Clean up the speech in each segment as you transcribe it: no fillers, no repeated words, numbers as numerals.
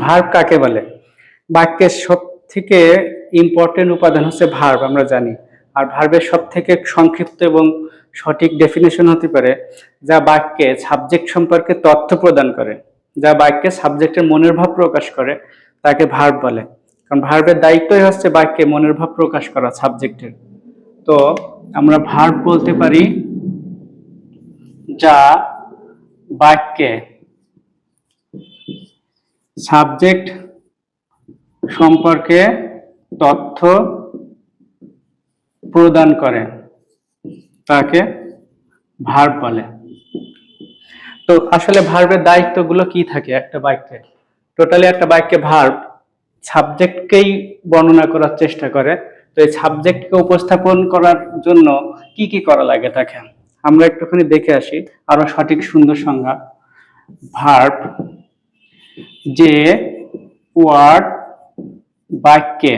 Verb কাকে বলে? বাক্যের সব থেকে ইম্পর্টেন্ট উপাদান হচ্ছে ভার্ব, আমরা জানি। আর ভার্বের সব থেকে সংক্ষিপ্ত এবং সঠিক ডেফিনেশন হতে পারে যা বাক্যে সাবজেক্ট সম্পর্কে তথ্য প্রদান করে, যা বাক্যে সাবজেক্টের মনের ভাব প্রকাশ করে, তাকে ভার্ব বলে। কারণ ভার্বের দায়িত্বই হচ্ছে বাক্যে মনের ভাব প্রকাশ করা সাবজেক্টের। তো আমরা ভার্ব বলতে পারি যা বাক্যে সাবজেক্ট সম্পর্কে তথ্য প্রদান করে, তাকে ভার্ব বলে। তো আসলে ভার্বের দায়িত্বগুলো কি থাকে একটা বাক্যে? টোটালি একটা বাক্যে ভার্ব সাবজেক্টকেই বর্ণনা করার চেষ্টা করে। তো এই সাবজেক্টকে উপস্থাপন করার জন্য কি কি করা লাগে তাকে আমরা একটুখানি দেখে আসি, আরো সঠিক সুন্দর সংজ্ঞা। ভার্ব যে ওয়ার্ড বাক্যে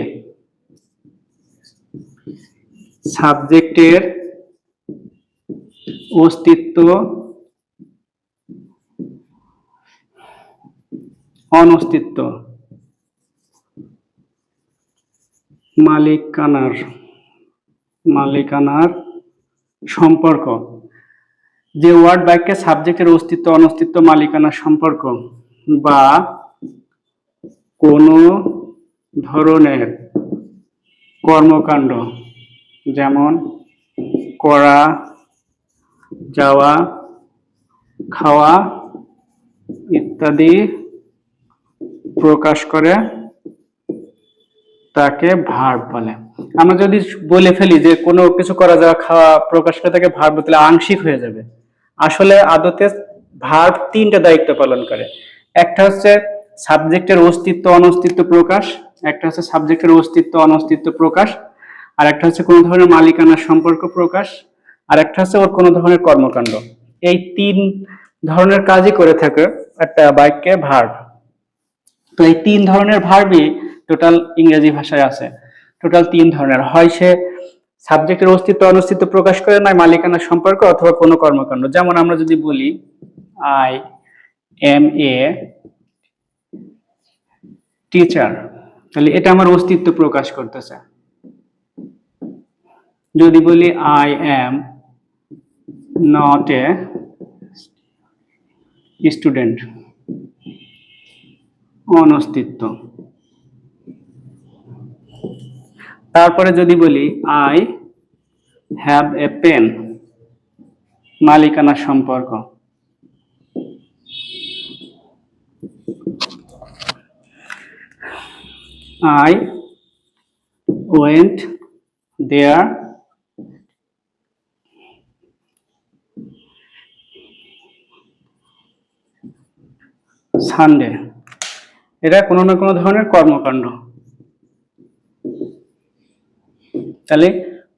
সাবজেক্টের অস্তিত্ব অনস্তিত্ব মালিকানার সম্পর্ক, যে ওয়ার্ড বাক্যে সাবজেক্টের অস্তিত্ব অনস্তিত্ব মালিকানার সম্পর্ক বা কোনো ধরনের কর্মকাণ্ড, যেমন করা, যাওয়া, খাওয়া ইত্যাদি প্রকাশ করে, তাকে ভার্ব বলে। আমরা যদি বলে ফেলি যে কোনো কিছু করা, যাওয়া, খাওয়া প্রকাশ করে তাকে ভার্ব, তাহলে আংশিক হয়ে যাবে। আসলে আদতে ভার্ব তিনটা দায়িত্ব পালন করে। একটা হচ্ছে সাবজেক্টের অস্তিত্ব অনস্তিত্ব প্রকাশ, একটা হচ্ছে সাবজেক্টের অস্তিত্ব অনস্তিত্ব প্রকাশ, আর একটা হচ্ছে কোনো ধরনের মালিকানার সম্পর্ক প্রকাশ, আর একটা হচ্ছে ওর কোনো ধরনের কর্মকাণ্ড। এই তিন ধরনের কাজই করে থাকে একটা বাক্যে ভার্ব। তো এই তিন ধরনের ভার্বই টোটাল ইংরেজি ভাষায় আছে। টোটাল তিন ধরনের, হয় সে সাবজেক্টের অস্তিত্ব অনস্তিত্ব প্রকাশ করে, নয় মালিকানার সম্পর্ক, অথবা কোনো কর্মকাণ্ড। যেমন আমরা যদি বলি আই এম এ টিচার, তাহলে এটা আমার অস্তিত্ব প্রকাশ করতেছে। যদি বলি I am not a student, অনস্তিত্ব। তারপরে যদি বলি আই হ্যাভ এ পেন, মালিকানার সম্পর্ক। I went there Sunday, এটা কোনো না কোনো ধরনের কর্মকাণ্ড। তাহলে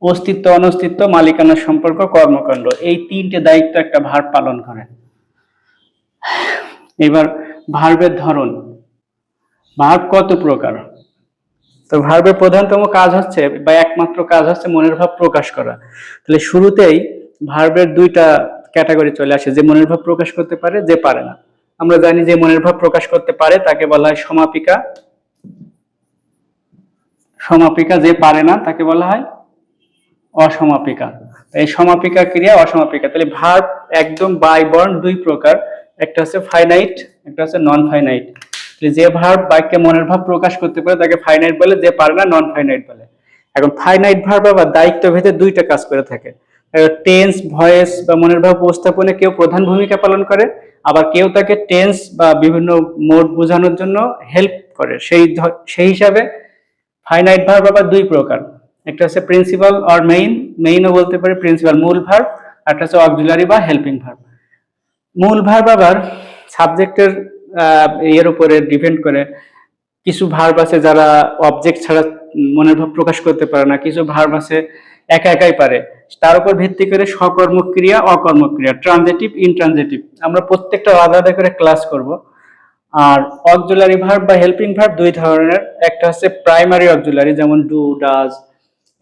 অস্তিত্ব অনস্তিত্ব মালিকানার সম্পর্ক কর্মকাণ্ড, এই তিনটে দায়িত্ব একটা ভার্ব পালন করে। এবার ভার্বের ধরন, ভার্ব কত প্রকার? তো ভার্বের প্রধানতম কাজ হচ্ছে বা একমাত্র কাজ হচ্ছে মনের ভাব প্রকাশ করা। তাহলে শুরুতেই ভার্বের দুইটা ক্যাটাগরি চলে আসে, যে মনের ভাব প্রকাশ করতে পারে, যে পারে না। আমরা জানি যে মনের ভাব প্রকাশ করতে পারে তাকে বলা হয় সমাপিকা, সমাপিকা যে পারে না তাকে বলা হয় অসমাপিকা। এই সমাপিকা ক্রিয়া অসমাপিকা। তাহলে ভার্ব একদম বাই বর্ণ দুই প্রকার, একটা হচ্ছে ফাইনাইট, একটা হচ্ছে নন ফাইনাইট। যে ভার্ব বাক্যে মনের ভাব প্রকাশ করতে পারে তাকে ফাইনাইট বলে, যে পারে না নন ফাইনাইট বলে। এখন ফাইনাইট ভার্ব আবার দায়িত্ব ভেদে দুইটা কাজ করে থাকে। টেন্স, ভয়েস বা মনের ভাব উপস্থাপনে কেউ প্রধান ভূমিকা পালন করে, আবার কেউ তাকে টেন্স বা বিভিন্ন মোড বোঝানোর জন্য হেল্প করে। সেই হিসাবে ফাইনাইট ভার্ব আবার দুই প্রকার, একটা হচ্ছে প্রিন্সিপাল অর মেইনও বলতে পারি, প্রিন্সিপাল মূল ভার্ব, আর একটা হচ্ছে অক্সিলারি বা হেল্পিং ভার্ব। মূল ভার্ব আবার সাবজেক্টের এর উপরে ডিপেন্ড করে। কিছু ভার্ব আছে যারা অবজেক্ট ছাড়া মনের ভাব প্রকাশ করতে পারে না, কিছু ভার্ব আছে একা একাই পারে। তার উপর ভিত্তি করে সকর্মক ক্রিয়া, অকর্মক ক্রিয়া, ট্রানজিটিভ, ইনট্রানজিটিভ, আমরা প্রত্যেকটা আলাদা করে ক্লাস করব। আর অক্সিলারি ভার্ব বা হেল্পিং ভার্ব দুই ধরনের, একটা হচ্ছে প্রাইমারি অক্সিলারি, যেমন ডু, ডাজ,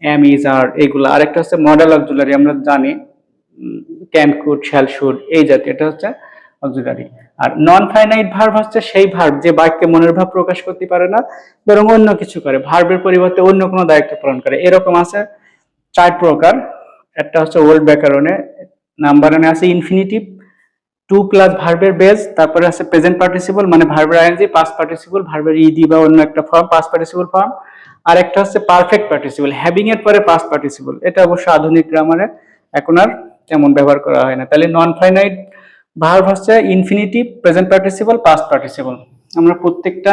এম, ইজ, আর এগুলো। আরেকটা হচ্ছে মডেল অক্সিলারি, আমরা জানি ক্যান, কুড, শ্যাল, শুড এই জাতীয়, এটা হচ্ছে অক্সিলারি। আর নন ফাইনাইট ভার্ব হচ্ছে সেই ভার্ব যে বাক্যে মনের ভাব প্রকাশ করতে পারে না, বরং অন্য কিছু করে, ভার্বের পরিবর্তে অন্য কোনো দায়িত্ব পালন করে। এরকম আছে 4 প্রকার। একটা হচ্ছে ওল্ড ব্যাকরণে, নাম্বার 1 আছে ইনফিনিটিভ, টু প্লাস ভার্বের বেস, তারপরে আছে প্রেজেন্ট পার্টিসিপল মানে ভার্বের আইএনজি, পাস্ট পার্টিসিপল ভার্বের ইডি বা অন্য একটা ফর্ম, পাস্ট পার্টিসিপল ফর্ম। আর একটা হচ্ছে পারফেক্ট পার্টিসিপল, হ্যাভিং এর পরে পাস্ট পার্টিসিপল। এটা অবশ্য আধুনিক গ্রামারে এখন আর তেমন ব্যবহার করা হয় না। তাহলে নন ফাইনাইট ভার্ব হচ্ছে infinitive, present participle, past participle. আমরা প্রত্যেকটা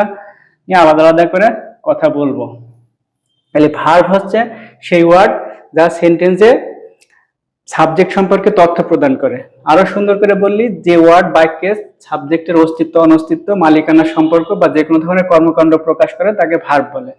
নিয়ে আলাদা আলাদা করে কথা বলবো। তাহলে ভার্ব হচ্ছে সেই ওয়ার্ড যা সেন্টেন্সে সাবজেক্ট সম্পর্কে তথ্য প্রদান করে। আরো সুন্দর করে বললি, যে ওয়ার্ড বাক্যে সাবজেক্টের অস্তিত্ব, অনস্তিত্ব, মালিকানার সম্পর্ক বা যে কোনো ধরনের কর্মকাণ্ড প্রকাশ করে তাকে ভার্ব বলে।